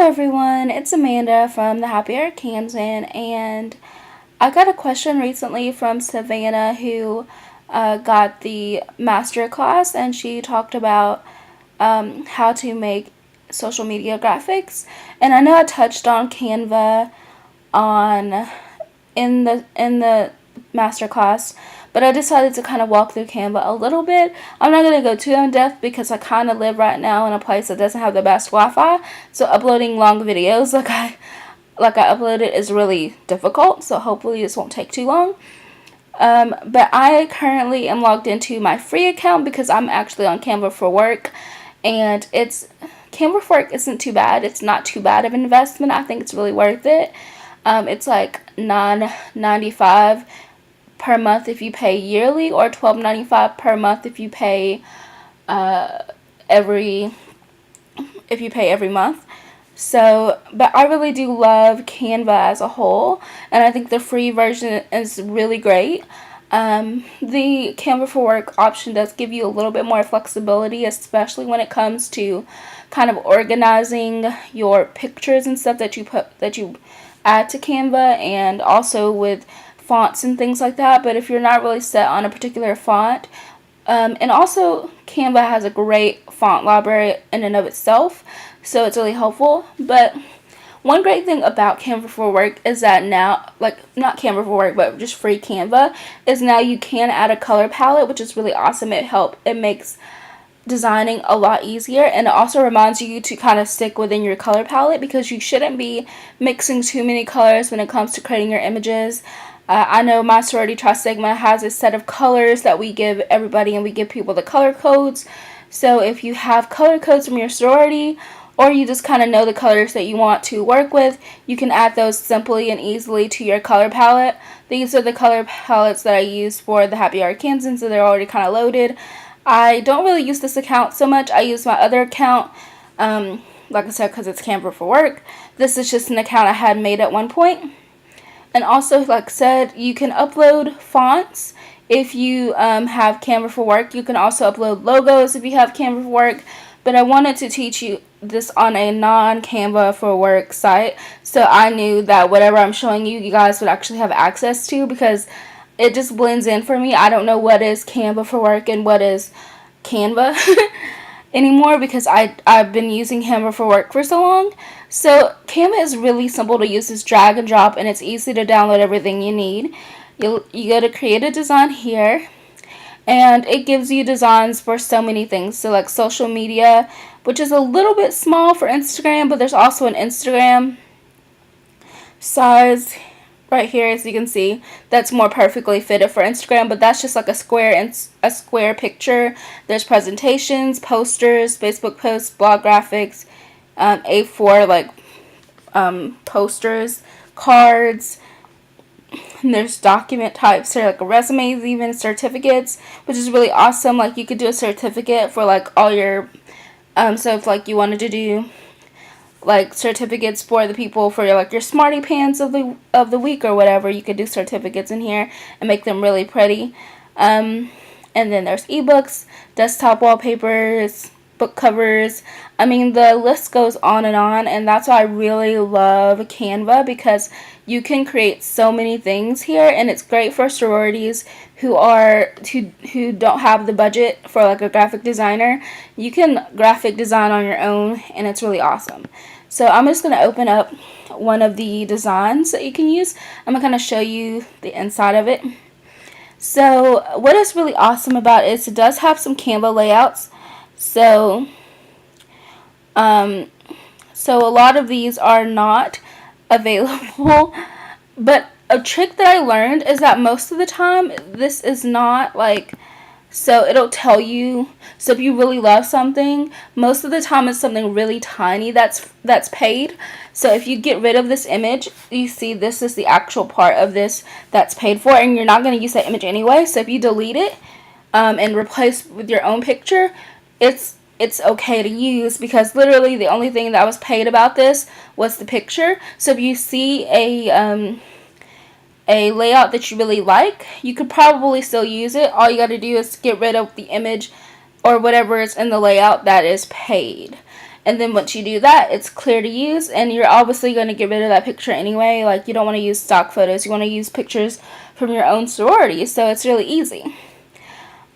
everyone, it's Amanda from the Happy Arkansan, and I got a question recently from Savannah who got the master class, and she talked about how to make social media graphics. And I know I touched on Canva on in the master class, but I decided to kind of walk through Canva a little bit. I'm not going to go too in depth because I kind of live right now in a place that doesn't have the best Wi-Fi, so uploading long videos like I uploaded is really difficult, so hopefully this won't take too long. But I currently am logged into my free account because I'm actually on Canva for Work, and Canva for Work isn't too bad. It's not too bad of an investment. I think it's really worth it. It's like $9.95 per month if you pay yearly, or $12.95 per month if you pay every month. So, but I really do love Canva as a whole, and I think the free version is really great. The Canva for Work option does give you a little bit more flexibility, especially when it comes to kind of organizing your pictures and stuff that you add to Canva, and also with fonts and things like that. But if you're not really set on a particular font, and also Canva has a great font library in and of itself, so it's really helpful. But one great thing about Canva for Work is that now, like, not Canva for Work, but just free Canva, is now you can add a color palette, which is really awesome. It makes designing a lot easier, and it also reminds you to kind of stick within your color palette, because you shouldn't be mixing too many colors when it comes to creating your images. I know my sorority Tri-Sigma has a set of colors that we give everybody, and we give people the color codes. So if you have color codes from your sorority, or you just kind of know the colors that you want to work with, you can add those simply and easily to your color palette. These are the color palettes that I use for the Happy Arkansan, so they're already kind of loaded. I don't really use this account so much. I use my other account, like I said, because it's Canva for Work. This is just an account I had made at one point. And also, like I said, you can upload fonts if you have Canva for Work. You can also upload logos if you have Canva for Work. But I wanted to teach you this on a non-Canva for Work site, so I knew that whatever I'm showing you, you guys would actually have access to, because it just blends in for me. I don't know what is Canva for Work and what is Canva anymore, because I've been using Canva for Work for so long. So Canva is really simple to use. It's drag and drop, and it's easy to download everything you need. You go to create a design here, and it gives you designs for so many things. So like social media, which is a little bit small for Instagram, but there's also an Instagram size right here, as you can see, that's more perfectly fitted for Instagram, but that's just like a square picture. There's presentations, posters, Facebook posts, blog graphics, A4 posters, cards, and there's document types here, like resumes, even certificates, which is really awesome. Like, you could do a certificate for like all your so if like you wanted to do like certificates for the people for your Smarty Pants of the week or whatever, you could do certificates in here and make them really pretty. And then there's ebooks, desktop wallpapers, book covers. I mean, the list goes on, and that's why I really love Canva, because you can create so many things here, and it's great for sororities who don't have the budget for like a graphic designer. You can graphic design on your own, and it's really awesome. So I'm just going to open up one of the designs that you can use. I'm going to kind of show you the inside of it. So what is really awesome about it is it does have some Canva layouts. So a lot of these are not available, but a trick that I learned is that most of the time this is not like, so it'll tell you, so if you really love something, most of the time it's something really tiny that's paid. So if you get rid of this image, you see this is the actual part of this that's paid for, and you're not going to use that image anyway. So if you delete it and replace with your own picture, it's okay to use, because literally the only thing that was paid about this was the picture. So if you see a layout that you really like, you could probably still use it. All you got to do is get rid of the image or whatever is in the layout that is paid. And then once you do that, it's clear to use, and you're obviously going to get rid of that picture anyway. Like, you don't want to use stock photos. You want to use pictures from your own sorority, so it's really easy.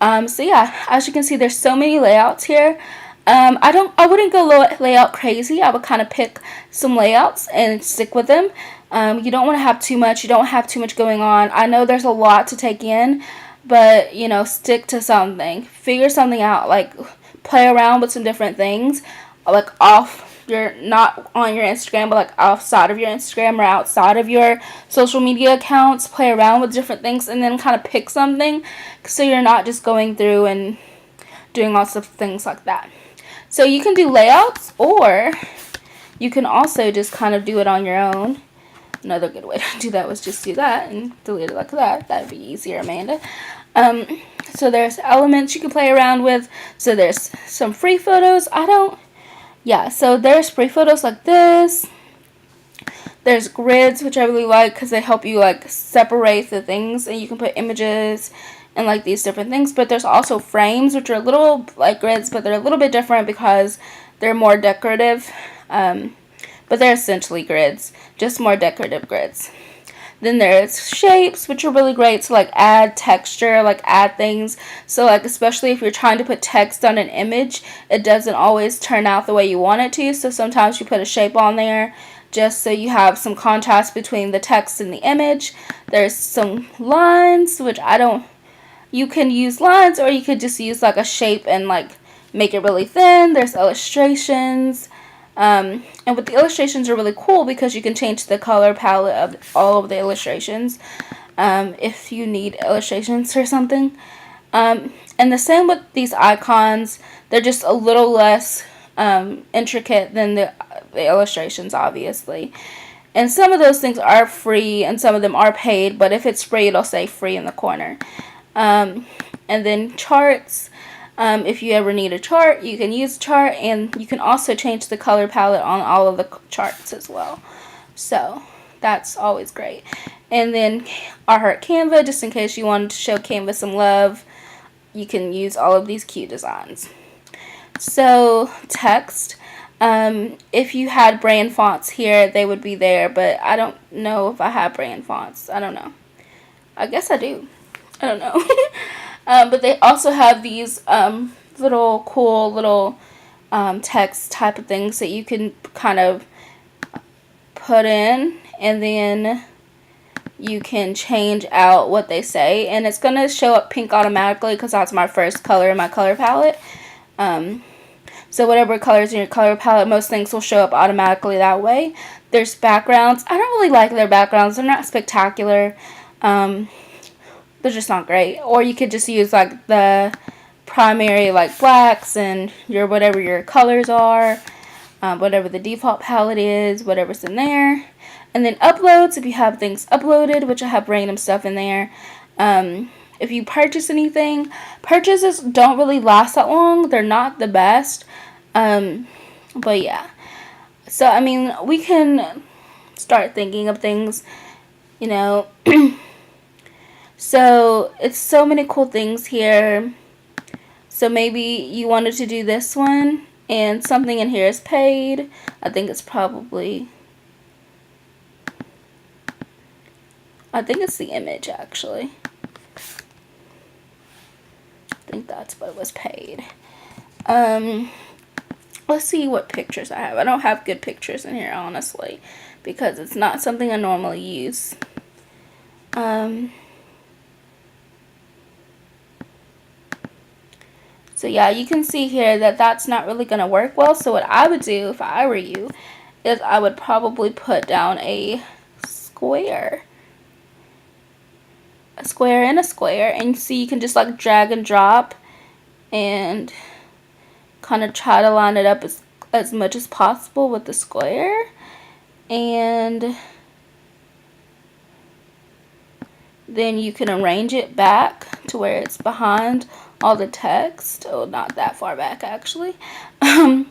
So yeah, as you can see, there's so many layouts here. I wouldn't go layout crazy. I would kind of pick some layouts and stick with them. You don't want to have too much. You don't have too much going on. I know there's a lot to take in, but, you know, stick to something. Figure something out. Like, play around with some different things. Like, not on your Instagram, but like outside of your Instagram or outside of your social media accounts. Play around with different things and then kind of pick something, so you're not just going through and doing lots of things like that. So you can do layouts, or you can also just kind of do it on your own. Another good way to do that was just do that and delete it like that. That would be easier, Amanda. So there's elements you can play around with. So there's some free photos. So there's free photos like this. There's grids, which I really like because they help you like separate the things, and you can put images and like these different things. But there's also frames, which are a little like grids, but they're a little bit different because they're more decorative. But they're essentially grids, just more decorative grids. Then there's shapes, which are really great to like add texture, like add things. So like, especially if you're trying to put text on an image, it doesn't always turn out the way you want it to. So sometimes you put a shape on there just so you have some contrast between the text and the image. There's some lines, which you can use lines, or you could just use like a shape and like make it really thin. There's illustrations. And with the illustrations are really cool because you can change the color palette of all of the illustrations if you need illustrations or something. And the same with these icons. They're just a little less intricate than the illustrations, obviously. And some of those things are free and some of them are paid, but if it's free, it'll say free in the corner. And then charts. If you ever need a chart, you can use a chart, and you can also change the color palette on all of the charts as well. So that's always great. And then I heart Canva, just in case you wanted to show Canva some love, you can use all of these cute designs. So text, if you had brand fonts here, they would be there, but I don't know if I have brand fonts. I don't know. I guess I do. I don't know. But they also have these little cool little text type of things that you can kind of put in, and then you can change out what they say, and it's going to show up pink automatically because that's my first color in my color palette. So whatever colors in your color palette, most things will show up automatically that way. There's backgrounds. I don't really like their backgrounds. They're not spectacular. They're just not great. Or you could just use like the primary like blacks and whatever your colors are, whatever the default palette is, whatever's in there. And then uploads, if you have things uploaded, which I have random stuff in there. If you purchase anything, purchases don't really last that long. They're not the best. But yeah. So I mean, we can start thinking of things, you know. So it's so many cool things here. So maybe you wanted to do this one, and something in here is paid. I think it's the image, actually. I think that's what was paid. Let's see what pictures I have. I don't have good pictures in here, honestly, because it's not something I normally use. So yeah, you can see here that that's not really going to work well. So what I would do if I were you is I would probably put down a square. A square and a square. And see, you can just like drag and drop and kind of try to line it up as much as possible with the square. And then you can arrange it back to where it's behind all the text. Oh, not that far back, actually. And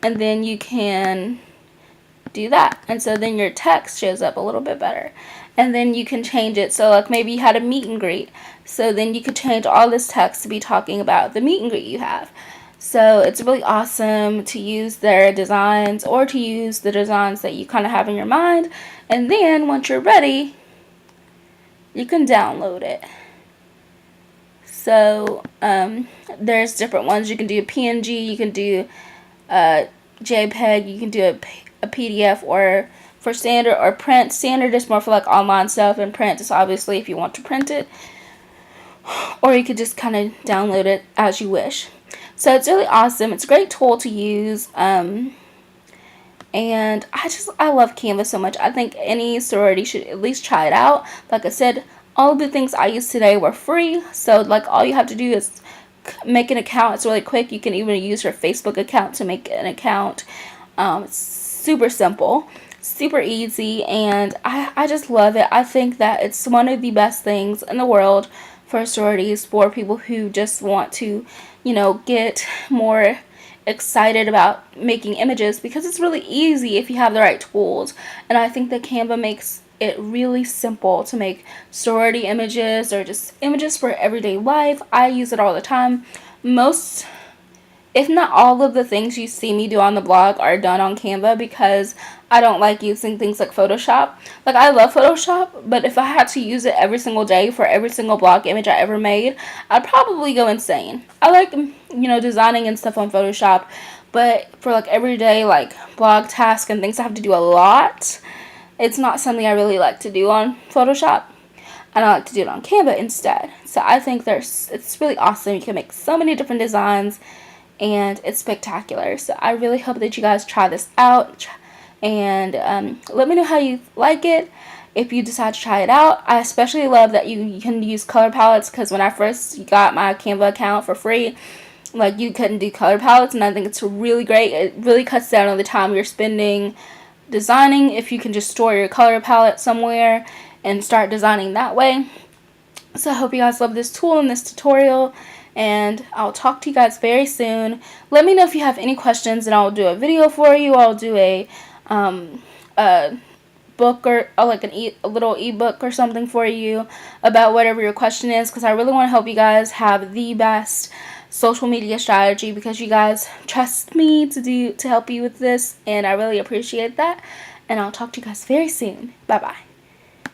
then you can do that. And so then your text shows up a little bit better. And then you can change it. So like maybe you had a meet and greet. So then you could change all this text to be talking about the meet and greet you have. So it's really awesome to use their designs or to use the designs that you kind of have in your mind. And then once you're ready, you can download it. So there's different ones. You can do a PNG, you can do a JPEG, you can do a PDF, or for standard or print. Standard is more for like online stuff, and print is obviously if you want to print it. Or you could just kind of download it as you wish. So it's really awesome. It's a great tool to use. And I love Canva so much. I think any sorority should at least try it out. Like I said, all of the things I used today were free. So like all you have to do is make an account. It's really quick. You can even use your Facebook account to make an account. It's super simple, super easy, and I just love it. I think that it's one of the best things in the world for sororities, for people who just want to, get more excited about making images, because it's really easy if you have the right tools. And I think that Canva makes it really simple to make sorority images or just images for everyday life. I use it all the time. Most, if not all of the things you see me do on the blog are done on Canva, because I don't like using things like Photoshop. Like, I love Photoshop, but if I had to use it every single day for every single blog image I ever made, I'd probably go insane. I like, designing and stuff on Photoshop, but for like everyday like blog tasks and things I have to do a lot, it's not something I really like to do on Photoshop. And I like to do it on Canva instead. So I think it's really awesome. You can make so many different designs, and it's spectacular. So I really hope that you guys try this out, and let me know how you like it if you decide to try it out. I especially love that you can use color palettes, because when I first got my Canva account for free, like, you couldn't do color palettes, and I think it's really great. It really cuts down on the time you're spending designing if you can just store your color palette somewhere and start designing that way. So I hope you guys love this tool and this tutorial, and I'll talk to you guys very soon. Let me know if you have any questions, and I'll do a video for you. I'll do a book, or like a little ebook or something for you about whatever your question is, because I really want to help you guys have the best social media strategy, because you guys trust me to help you with this, and I really appreciate that. And I'll talk to you guys very soon. Bye bye.